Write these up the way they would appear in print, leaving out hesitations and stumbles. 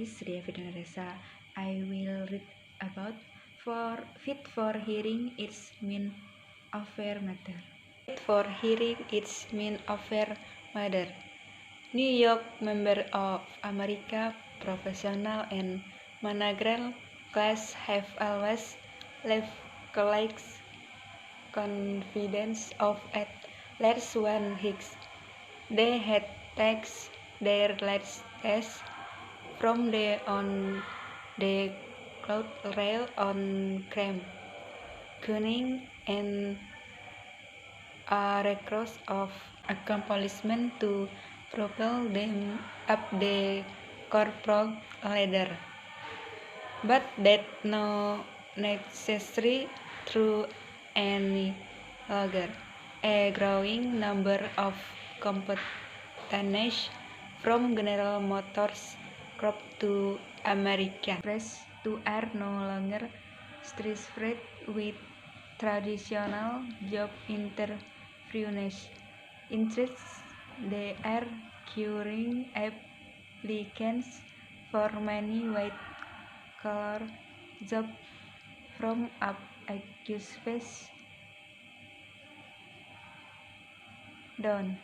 is Ria Fidanaresa. I will read about fit for hearing its mean affair matter. Fit for hearing its mean affair matter. New York Member of America professional and managerial class have always left colleagues confidence of at least one Higgs. They had taken their last test from on the cloud rail on cram, cunning, and a recross of accomplishment to propel them up the corporate ladder. But that no necessary through any longer. A growing number of competitors from General Motors crop to American Express to are no longer satisfied with traditional job interviews. Instead, they are curing applicants for many white-collar jobs from up accused down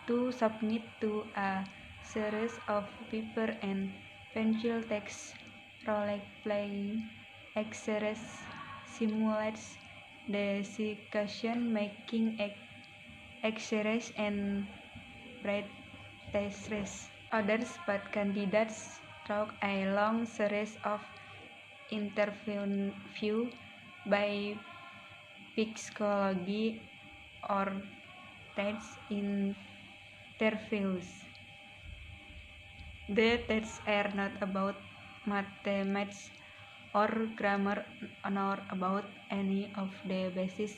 to submit to a series of paper and pencil text role-playing exercise simulates decision-making exercise and bright tests. Others but candidates took a long series of interview by psychology or tests interviews. The tests are not about mathematics or grammar nor about any of the basic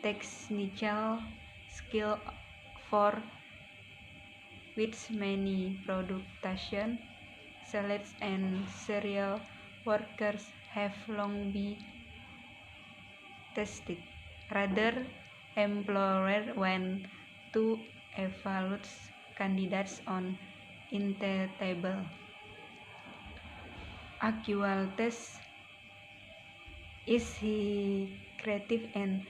technical skills for which many production sellers and serial workers have long been tested. Rather, employers want to evaluate candidates on intellectual abilities. Is he creative and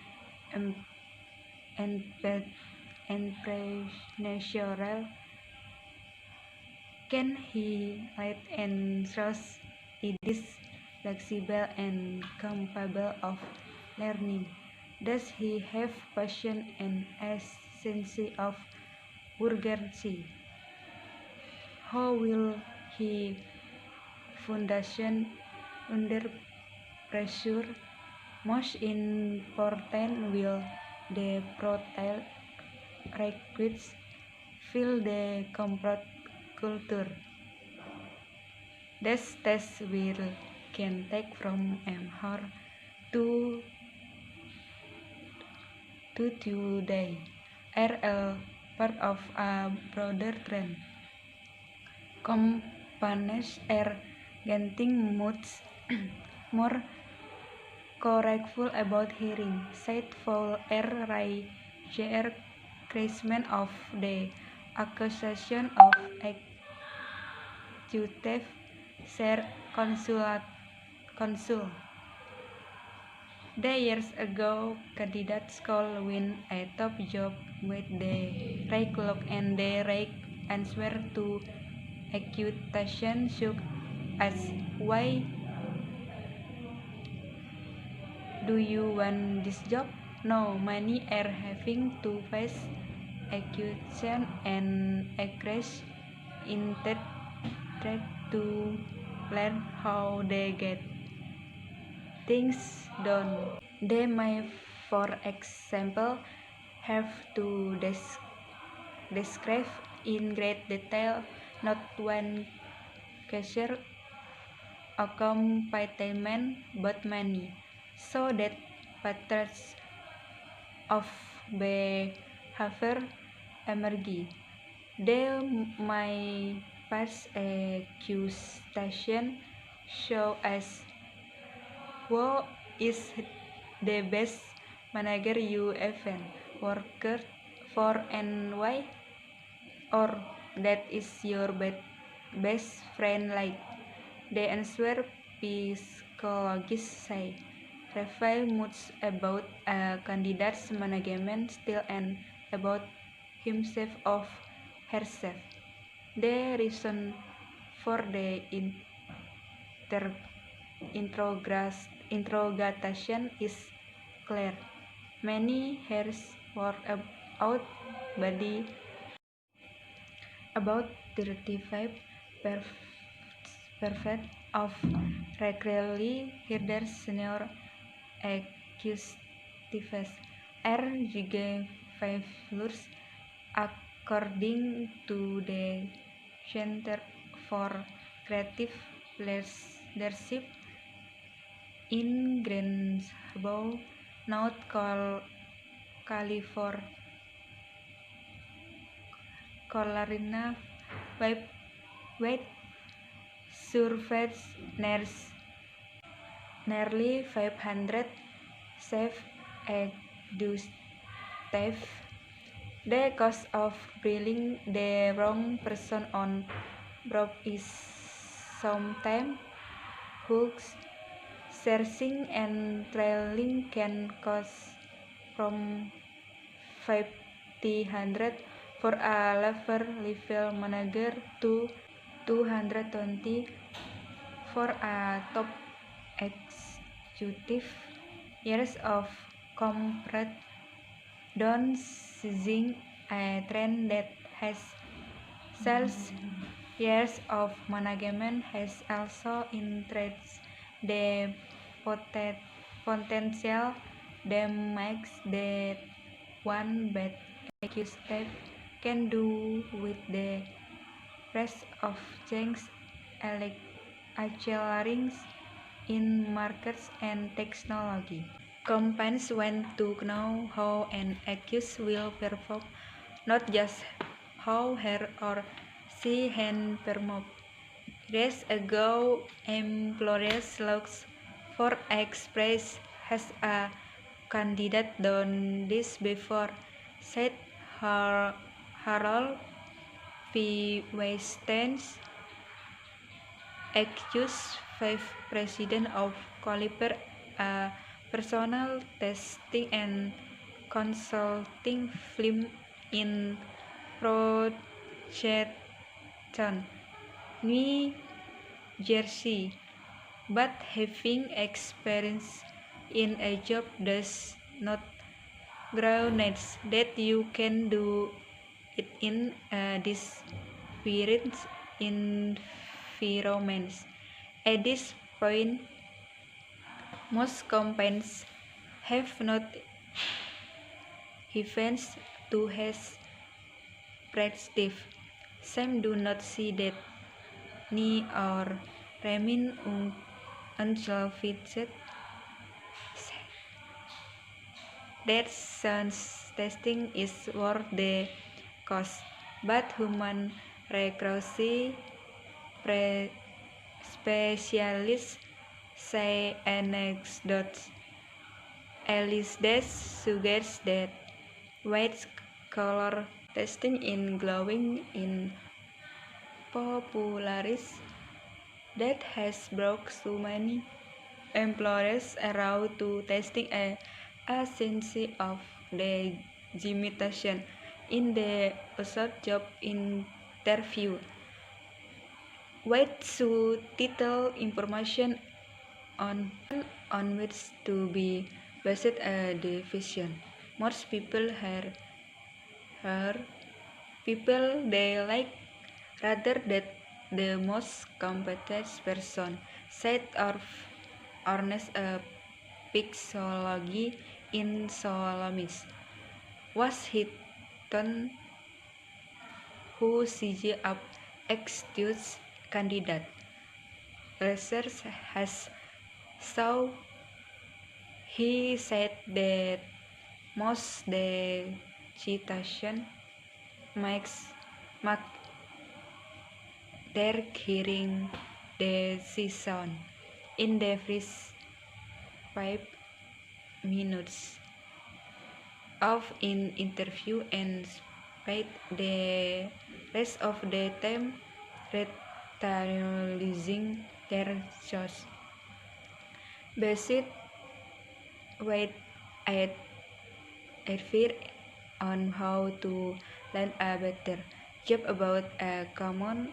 entrepreneurial? Can he lead and trust? It is flexible and capable of learning. Does he have passion and a sense of urgency? How will he function under pressure? Most important, will the profile recruits feel the corporate culture? This test can take from an hour to 2 days, are a part of a broader trend. Companies are getting much more careful about hiring, said Paul R. Ray, Jr., chairman of the Association of Executive Search Council. Years ago, candidates could win a top job with the right look and the right answer to accusation such as, "Why do you want this job?" Now, many are having to face accusation and aggression instead to learn how they get things done. They may, for example, have to describe in great detail not one cashier accompaniment but many, so that patterns of behavior emerge. They may pass a accusation show as, "Who is the best manager you ever worked for and why?" or "That is your bad best friend like. The answer psychologists say reveal much about a candidate's management style and about himself or herself. The reason for the interrogation is clear. Many hairs were out body about 35% of regularly hired senior executives are failures, according to the Center for Creative Leadership in Greensboro, North Carolina. Wade surveyed nearly 500 chief executives. The cost of bringing the wrong person on board is sometimes huge. Searching and trailing can cost from $500 for a level manager to $220 for a top executive. Years of corporate downsizing, a trend that has sales years of management, has also increased the potential damage that one bad executive can do with the rest of change accelerating in markets and technology. Companies want to know how an executive will perform, not just how her or she can perform. Years ago, employers looked for express. Has a candidate done this before? Said Harold P. Weinstein, ex vice president of Caliber, a personal testing and consulting firm in Rochester, New Jersey. But having experience in a job does not guarantee that you can do it in this different environments. At this point, most companies have not even to has perspective. Some do not see that need or remain unsolved. That science testing is worth the cost, but human recruitment specialists say anecdotes suggests that white collar testing is growing in popularity that has brought so many employers around to testing a sense of the limitation in the short job interview. White should title information on which to be based a division. Most people her people they like rather that the most competent person said or honest a pixology in Solomis was Hitton who CG up excuse candidate. Research has shown he said that most the citation makes their hearing decision in the first 5 minutes of an interview and spent the rest of the time stylizing their shows. Based with advice on how to land a better job about a common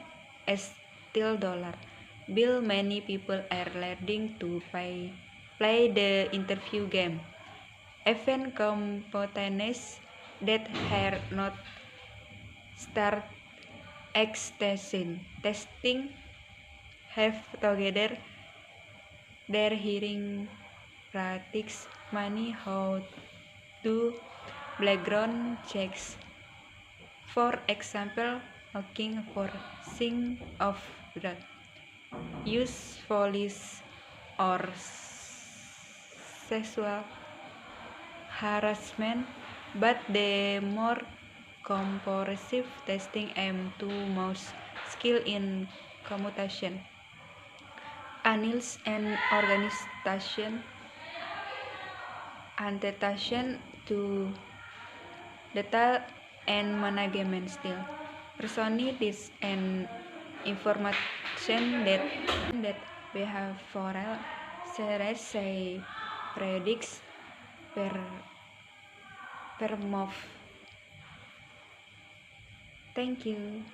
steel dollar bill. Many people are learning to play the interview game. Even competence that are not start testing have together their hearing practice money how to background checks. For example, looking for signs of drug use, police, or sexual harassment, but the more comprehensive testing aim to most skill in commutation, analysis and organization, adaptation to data and management skill. Personally, this and information that behavioral science say predicts per move. Thank you.